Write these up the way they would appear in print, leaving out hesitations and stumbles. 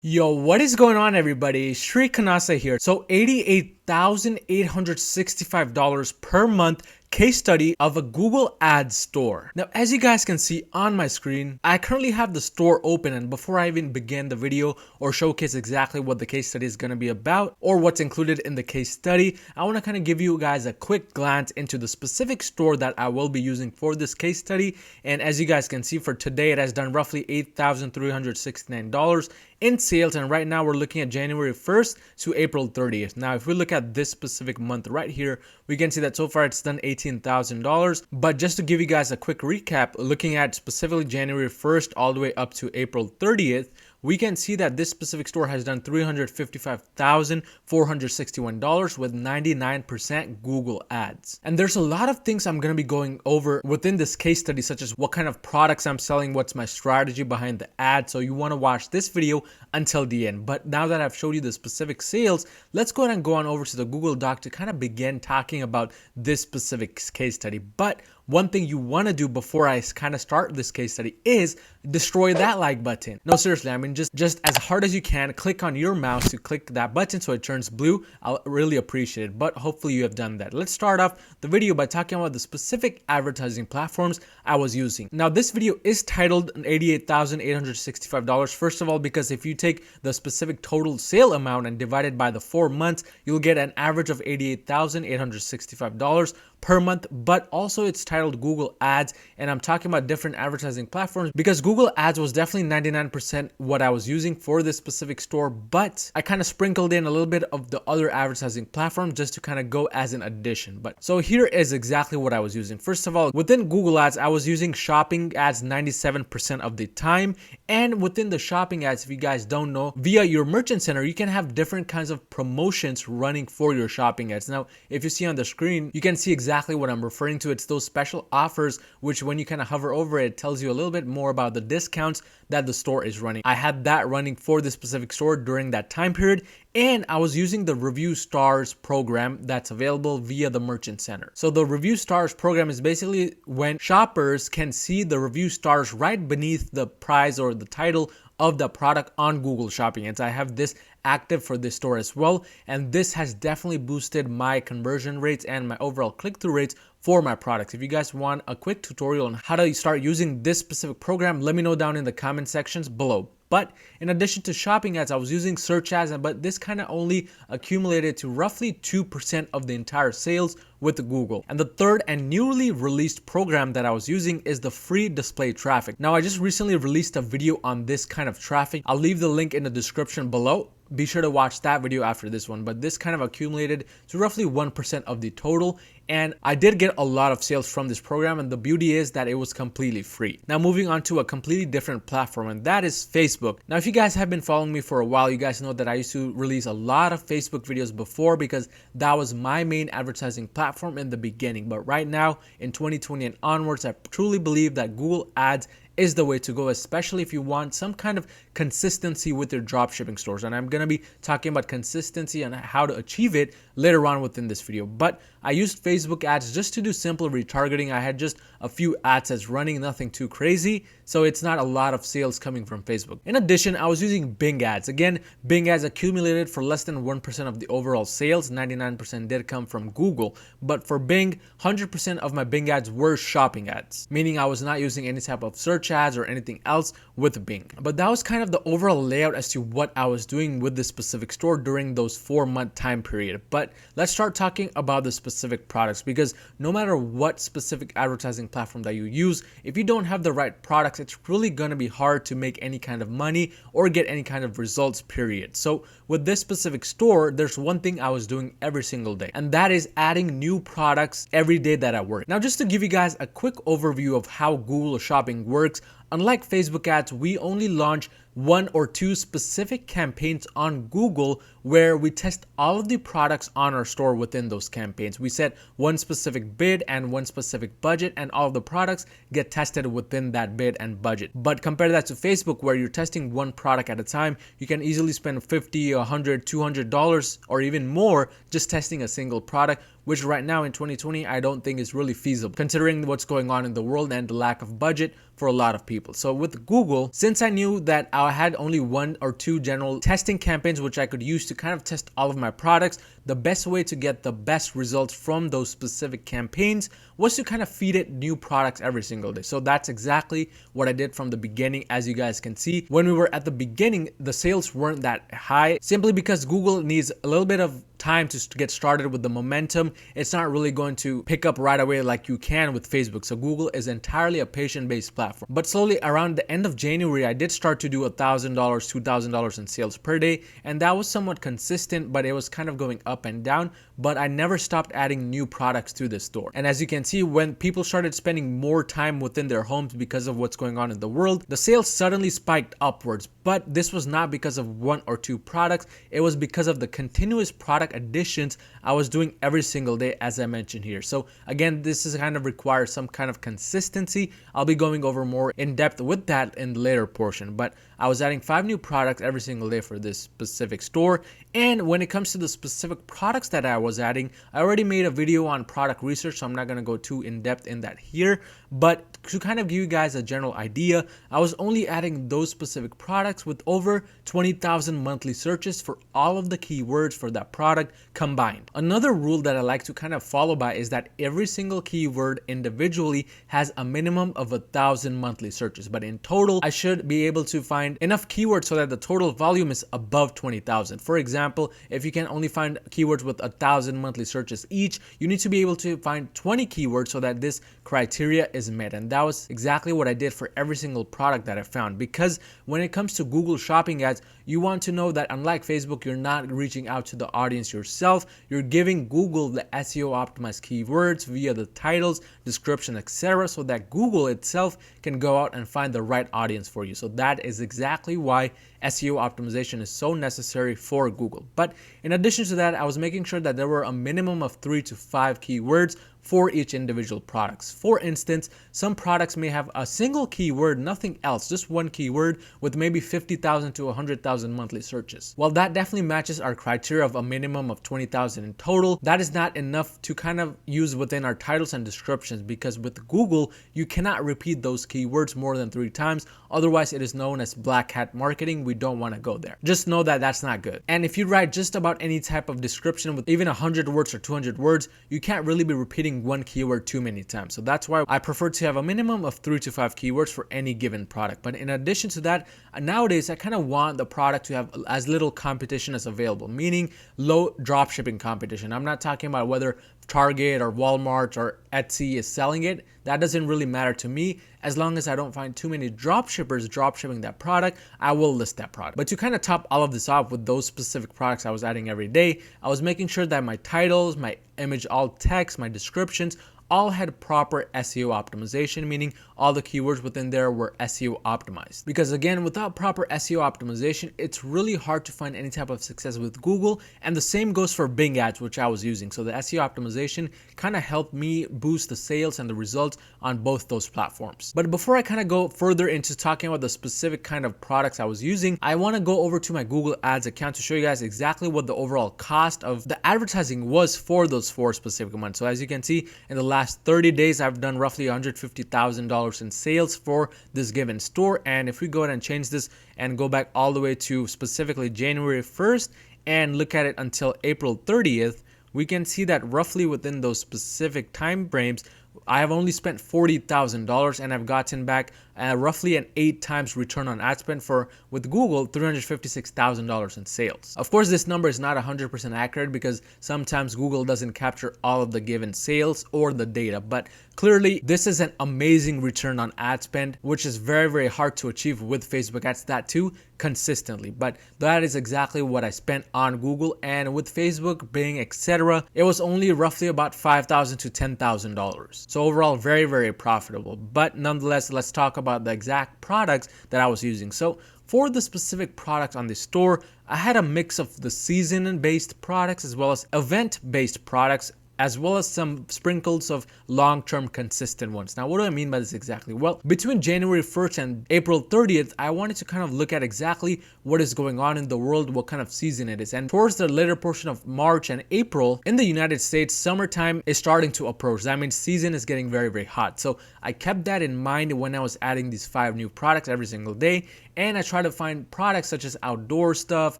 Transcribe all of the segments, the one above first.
Yo, what is going on, everybody? Shri Kanase here. So $88,865 per month case study of a Google Ads store. Now, as you guys can see on my screen, I currently have the store open, and before I even begin the video or showcase exactly what the case study is going to be about or what's included in the case study, I want to kind of give you guys a quick glance into the specific store that I will be using for this case study. And as you guys can see, for today, it has done roughly $8,369 in sales, and right now we're looking at January 1st to April 30th. Now, if we look at this specific month right here, we can see that so far it's done $18,000. But just to give you guys a quick recap, looking at specifically January 1st all the way up to April 30th, we can see that this specific store has done $355,461 with 99% Google ads. And there's a lot of things I'm going to be going over within this case study, such as what kind of products I'm selling, what's my strategy behind the ad. So you want to watch this video until the end. But now that I've showed you the specific sales, let's go ahead and go on over to the Google Doc to kind of begin talking about this specific case study. But one thing you want to do before I kind of start this case study is destroy that like button. No, seriously, I mean, just as hard as you can, click on your mouse to click that button so it turns blue. I'll really appreciate it, but hopefully you have done that. Let's start off the video by talking about the specific advertising platforms I was using. Now, this video is titled $88,865. First of all, because if you take the specific total sale amount and divide it by the 4 months, you'll get an average of $88,865 per month. But also it's titled Google Ads, and I'm talking about different advertising platforms because Google Ads was definitely 99% what I was using for this specific store, but I kind of sprinkled in a little bit of the other advertising platforms just to kind of go as an addition. But so here is exactly what I was using. First of all, within Google Ads, I was using shopping ads 97% of the time, and within the shopping ads, if you guys don't know, via your merchant center, you can have different kinds of promotions running for your shopping ads. Now, if you see on the screen, you can see exactly what I'm referring to. It's those special offers, which when you kind of hover over it, it tells you a little bit more about the discounts that the store is running. I had that running for this specific store during that time period, and I was using the Review Stars program that's available via the Merchant Center. So the Review Stars program is basically when shoppers can see the review stars right beneath the price or the title of the product on Google Shopping Ads. I have this active for this store as well, and this has definitely boosted my conversion rates and my overall click-through rates for my products. If you guys want a quick tutorial on how to start using this specific program, let me know down in the comment sections below. But in addition to shopping ads, I was using search ads, but this kind of only accumulated to roughly 2% of the entire sales with Google. And the third and newly released program that I was using is the free display traffic. Now, I just recently released a video on this kind of traffic. I'll leave the link in the description below. Be sure to watch that video after this one, but this kind of accumulated to roughly 1% of the total, and I did get a lot of sales from this program, and the beauty is that it was completely free. Now, moving on to a completely different platform, and that is Facebook. Now, if you guys have been following me for a while, you guys know that I used to release a lot of Facebook videos before because that was my main advertising platform in the beginning. But right now, in 2020 and onwards, I truly believe that Google Ads is the way to go, especially if you want some kind of consistency with your dropshipping stores. And I'm going to be talking about consistency and how to achieve it later on within this video. But I used Facebook ads just to do simple retargeting. I had just a few ad sets running, nothing too crazy. So it's not a lot of sales coming from Facebook. In addition, I was using Bing ads. Again, Bing ads accumulated for less than 1% of the overall sales. 99% did come from Google. But for Bing, 100% of my Bing ads were shopping ads, meaning I was not using any type of search ads or anything else with Bing. But that was kind of the overall layout as to what I was doing with this specific store during those 4-month time period. But let's start talking about the specific products, because no matter what specific advertising platform that you use, if you don't have the right products, it's really going to be hard to make any kind of money or get any kind of results, period. So with this specific store, there's one thing I was doing every single day, and that is adding new products every day that I work. Now, just to give you guys a quick overview of how Google Shopping works, unlike Facebook ads, we only launch 1 or 2 specific campaigns on Google where we test all of the products on our store within those campaigns. We set one specific bid and one specific budget, and all of the products get tested within that bid and budget. But compare that to Facebook, where you're testing one product at a time. You can easily spend $50, $100, $200 or even more just testing a single product, which right now in 2020, I don't think is really feasible considering what's going on in the world and the lack of budget for a lot of people. So with Google, since I knew that I had only 1 or 2 general testing campaigns which I could use to kind of test all of my products, the best way to get the best results from those specific campaigns was to kind of feed it new products every single day. So that's exactly what I did from the beginning. As you guys can see, when we were at the beginning, the sales weren't that high simply because Google needs a little bit of time to get started with the momentum. It's not really going to pick up right away like you can with Facebook. So Google is entirely a patient-based platform. But slowly around the end of January, I did start to do $1,000, $2,000 in sales per day. And that was somewhat consistent, but it was kind of going up and down. But I never stopped adding new products to the store. And as you can see, when people started spending more time within their homes because of what's going on in the world, the sales suddenly spiked upwards. But this was not because of 1 or 2 products. It was because of the continuous product additions I was doing every single day, as I mentioned here. So again, this is kind of requires some kind of consistency. I'll be going over more in depth with that in the later portion, but I was adding 5 new products every single day for this specific store. And when it comes to the specific products that I was adding, I already made a video on product research, so I'm not going to go too in depth in that here. But to kind of give you guys a general idea, I was only adding those specific products with over 20,000 monthly searches for all of the keywords for that product combined. Another rule that I like to kind of follow by is that every single keyword individually has a minimum of 1,000 monthly searches, but in total, I should be able to find enough keywords so that the total volume is above 20,000. For example, if you can only find keywords with 1,000 monthly searches each, you need to be able to find 20 keywords so that this criteria is met. And that was exactly what I did for every single product that I found, because when it comes to Google shopping ads, you want to know that unlike Facebook, you're not reaching out to the audience yourself. You're giving Google the SEO optimized keywords via the titles, description, etc., so that Google itself can go out and find the right audience for you. So that is exactly why SEO optimization is so necessary for Google. But in addition to that, I was making sure that there were a minimum of 3 to 5 keywords for each individual products. For instance, some products may have a single keyword, nothing else, just one keyword with maybe 50,000 to 100,000 monthly searches. While that definitely matches our criteria of a minimum of 20,000 in total, that is not enough to kind of use within our titles and descriptions, because with Google, you cannot repeat those keywords more than 3 times. Otherwise, it is known as black hat marketing. We don't want to go there. Just know that that's not good. And if you write just about any type of description with even 100 words or 200 words, you can't really be repeating one keyword too many times. So that's why I prefer to have a minimum of 3 to 5 keywords for any given product. But in addition to that, nowadays I kind of want the product to have as little competition as available, meaning low dropshipping competition. I'm not talking about whether Target or Walmart or Etsy is selling it. That doesn't really matter to me. As long as I don't find too many dropshippers dropshipping that product, I will list that product. But to kind of top all of this off with those specific products I was adding every day, I was making sure that my titles, my image alt text, my descriptions, all had proper SEO optimization, meaning all the keywords within there were SEO optimized. Because again, without proper SEO optimization, it's really hard to find any type of success with Google. And the same goes for Bing ads, which I was using. So the SEO optimization kind of helped me boost the sales and the results on both those platforms. But before I kind of go further into talking about the specific kind of products I was using, I want to go over to my Google Ads account to show you guys exactly what the overall cost of the advertising was for those 4 specific months. So as you can see, in the last 30 days, I've done roughly $150,000 in sales for this given store. And if we go ahead and change this and go back all the way to specifically January 1st and look at it until April 30th, we can see that roughly within those specific time frames, I have only spent $40,000 and I've gotten back roughly an 8 times return on ad spend for, with Google, $356,000 in sales. Of course, this number is not 100% accurate because sometimes Google doesn't capture all of the given sales or the data, but clearly this is an amazing return on ad spend, which is very, very hard to achieve with Facebook ads, that too, consistently. But that is exactly what I spent on Google, and with Facebook, Bing, etc., it was only roughly about $5,000 to $10,000. So overall, very, very profitable. But nonetheless, let's talk about the exact products that I was using. So for the specific products on the store, I had a mix of the season-based products as well as event-based products as well as some sprinkles of long-term consistent ones. Now, what do I mean by this exactly? Well, between January 1st and April 30th, I wanted to kind of look at exactly what is going on in the world, what kind of season it is. And towards the later portion of March and April, in the United States, summertime is starting to approach. That means season is getting very, very hot. So I kept that in mind when I was adding these 5 new products every single day. And I try to find products such as outdoor stuff,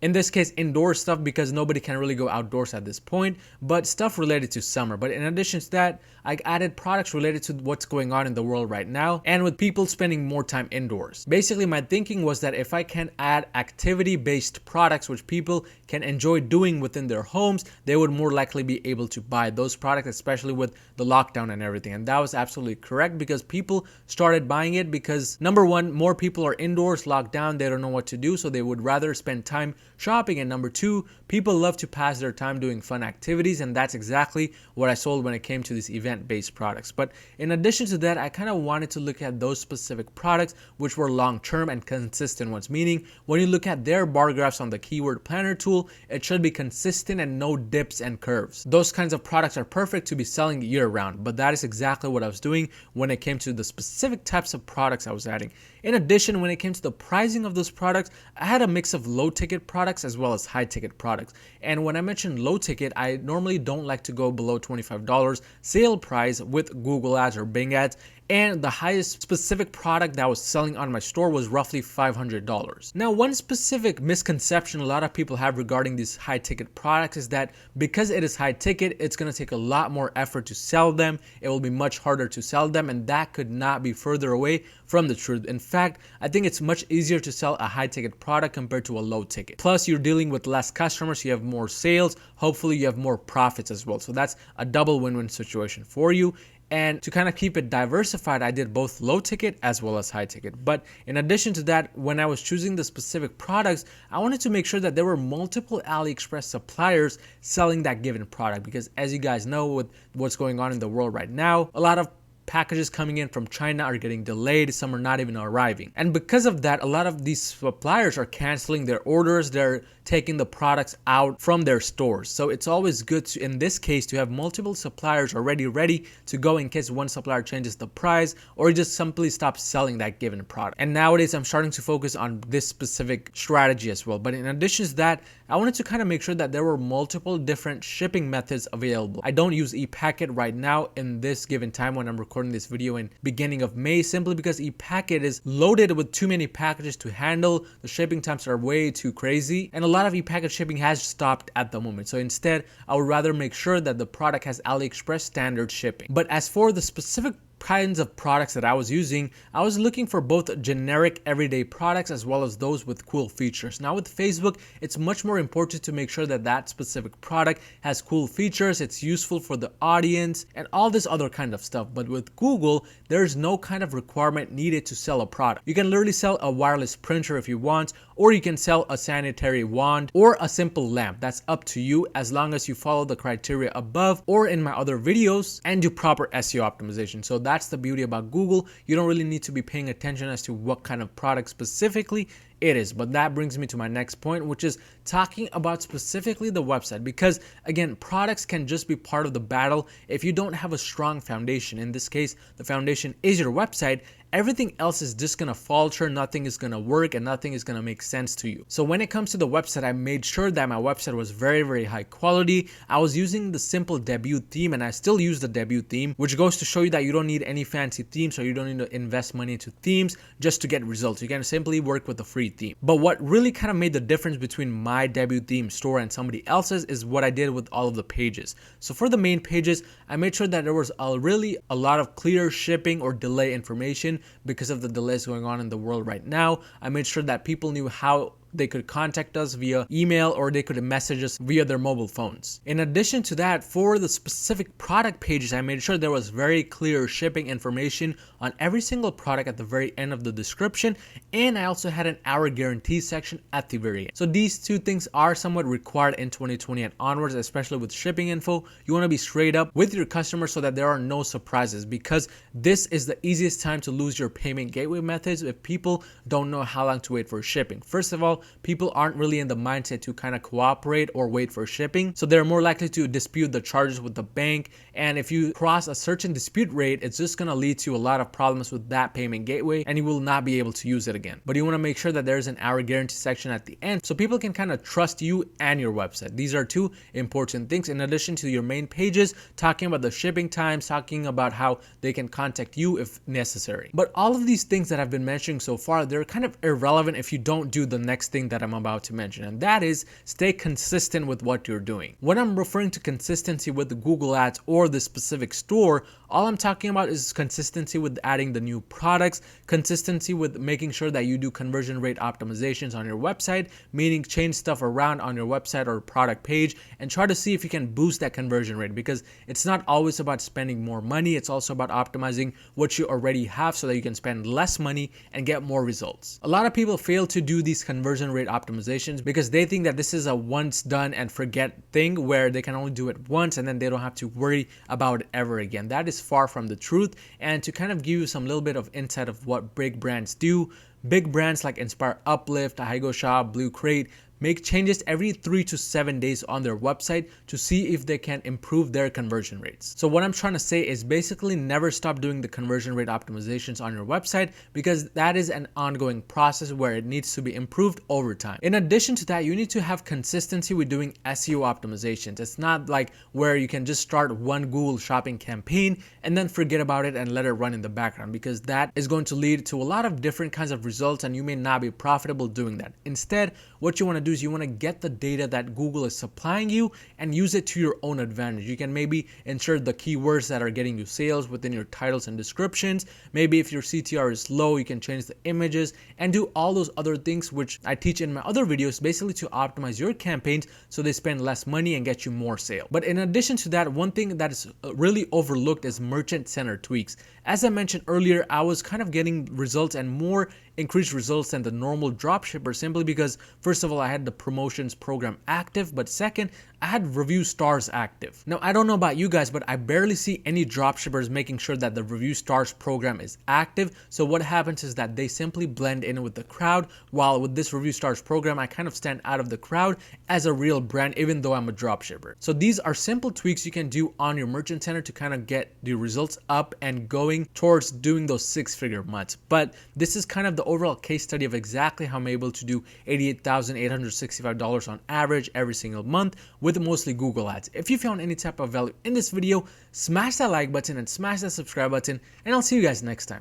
in this case indoor stuff, because nobody can really go outdoors at this point, but stuff related to summer. But in addition to that, I added products related to what's going on in the world right now and with people spending more time indoors. Basically, my thinking was that if I can add activity-based products which people can enjoy doing within their homes, they would more likely be able to buy those products, especially with the lockdown and everything. And that was absolutely correct, because people started buying it because, number one, more people are indoors, locked down, they don't know what to do, so they would rather spend time shopping. And number two, people love to pass their time doing fun activities, and that's exactly what I sold when it came to these event-based products. But in addition to that, I kind of wanted to look at those specific products which were long-term and consistent ones, meaning when you look at their bar graphs on the keyword planner tool, it should be consistent and no dips and curves. Those kinds of products are perfect to be selling year-round, but that is exactly what I was doing when it came to the specific types of products I was adding. In addition, when it came to the pricing of those products, I had a mix of low ticket products as well as high ticket products. And when I mentioned low ticket, I normally don't like to go below $25 sale price with Google ads or Bing ads. And the highest specific product that I was selling on my store was roughly $500. Now, one specific misconception a lot of people have regarding these high ticket products is that because it is high ticket, it's going to take a lot more effort to sell them. It will be much harder to sell them, and that could not be further away from the truth. In fact, I think it's much easier to sell a high ticket product compared to a low ticket. Plus, you're dealing with less customers, you have more sales, hopefully you have more profits as well. So that's a double win-win situation for you. And to kind of keep it diversified, I did both low ticket as well as high ticket. But in addition to that, when I was choosing the specific products, I wanted to make sure that there were multiple AliExpress suppliers selling that given product. Because as you guys know, with what's going on in the world right now, a lot of packages coming in from China are getting delayed, some are not even arriving. And because of that, a lot of these suppliers are canceling their orders, they're taking the products out from their stores. So it's always good to, in this case, to have multiple suppliers already ready to go in case one supplier changes the price or just simply stops selling that given product. And nowadays I'm starting to focus on this specific strategy as well. But in addition to that, I wanted to kind of make sure that there were multiple different shipping methods available. I don't use ePacket right now in this given time when I'm recording this video in beginning of May, simply because ePacket is loaded with too many packages to handle. The shipping times are way too crazy, and a lot of ePacket shipping has stopped at the moment. So instead, I would rather make sure that the product has AliExpress standard shipping. But as for the specific kinds of products that I was using, I was looking for both generic everyday products as well as those with cool features. Now with Facebook, it's much more important to make sure that that specific product has cool features, it's useful for the audience and all this other kind of stuff. But with Google, there's no kind of requirement needed to sell a product. You can literally sell a wireless printer if you want, or you can sell a sanitary wand or a simple lamp. That's up to you, as long as you follow the criteria above or in my other videos and do proper SEO optimization. So that's the beauty about Google. You don't really need to be paying attention as to what kind of product specifically it is. But that brings me to my next point, which is talking about specifically the website, because again, products can just be part of the battle if you don't have a strong foundation. In this case, the foundation is your website. Everything else is just gonna falter, nothing is gonna work, and nothing is gonna make sense to you. So when it comes to the website, I made sure that my website was very, very high quality. I was using the simple debut theme, and I still use the debut theme, which goes to show you that you don't need any fancy themes, or you don't need to invest money into themes just to get results. You can simply work with a free theme. But what really kind of made the difference between my debut theme store and somebody else's is what I did with all of the pages. So for the main pages, I made sure that there was really a lot of clear shipping or delay information because of the delays going on in the world right now. I made sure that people knew how they could contact us via email or they could message us via their mobile phones. In addition to that, for the specific product pages, I made sure there was very clear shipping information on every single product at the very end of the description, and I also had an hour guarantee section at the very end. So these two things are somewhat required in 2020 and onwards, especially with shipping info. You want to be straight up with your customers so that there are no surprises, because this is the easiest time to lose your payment gateway methods if people don't know how long to wait for shipping. First of all, people aren't really in the mindset to kind of cooperate or wait for shipping. So they're more likely to dispute the charges with the bank. And if you cross a certain dispute rate, it's just going to lead to a lot of problems with that payment gateway and you will not be able to use it again. But you want to make sure that there's an hour guarantee section at the end so people can kind of trust you and your website. These are two important things in addition to your main pages, talking about the shipping times, talking about how they can contact you if necessary. But all of these things that I've been mentioning so far, they're kind of irrelevant if you don't do the next thing that I'm about to mention, and that is stay consistent with what you're doing. When I'm referring to consistency with the Google Ads or the specific store, all I'm talking about is consistency with adding the new products, consistency with making sure that you do conversion rate optimizations on your website, meaning change stuff around on your website or product page and try to see if you can boost that conversion rate, because it's not always about spending more money. It's also about optimizing what you already have so that you can spend less money and get more results. A lot of people fail to do these conversion rate optimizations because they think that this is a once done and forget thing where they can only do it once and then they don't have to worry about it ever again. That is far from the truth. And to kind of give you some little bit of insight of what big brands do, big brands like Inspire Uplift, Higo Shop, Blue Crate, make changes every 3 to 7 days on their website to see if they can improve their conversion rates. So what I'm trying to say is basically never stop doing the conversion rate optimizations on your website, because that is an ongoing process where it needs to be improved over time. In addition to that, you need to have consistency with doing SEO optimizations. It's not like where you can just start one Google shopping campaign and then forget about it and let it run in the background, because that is going to lead to a lot of different kinds of results and you may not be profitable doing that. Instead, what you want to do is you want to get the data that Google is supplying you and use it to your own advantage. You can maybe insert the keywords that are getting you sales within your titles and descriptions. Maybe if your CTR is low, you can change the images and do all those other things which I teach in my other videos, basically to optimize your campaigns so they spend less money and get you more sale. But in addition to that, one thing that is really overlooked is merchant center tweaks. As I mentioned earlier, I was kind of getting results and more increased results than the normal dropshipper simply because, first of all, I had the promotions program active, but second, I had review stars active. Now, I don't know about you guys, but I barely see any dropshippers making sure that the review stars program is active. So what happens is that they simply blend in with the crowd, while with this review stars program, I kind of stand out of the crowd as a real brand, even though I'm a dropshipper. So these are simple tweaks you can do on your merchant center to kind of get the results up and going towards doing those 6-figure months. But this is kind of the overall case study of exactly how I'm able to do $88,865 on average every single month with mostly Google Ads. If you found any type of value in this video, smash that like button and smash that subscribe button, and I'll see you guys next time.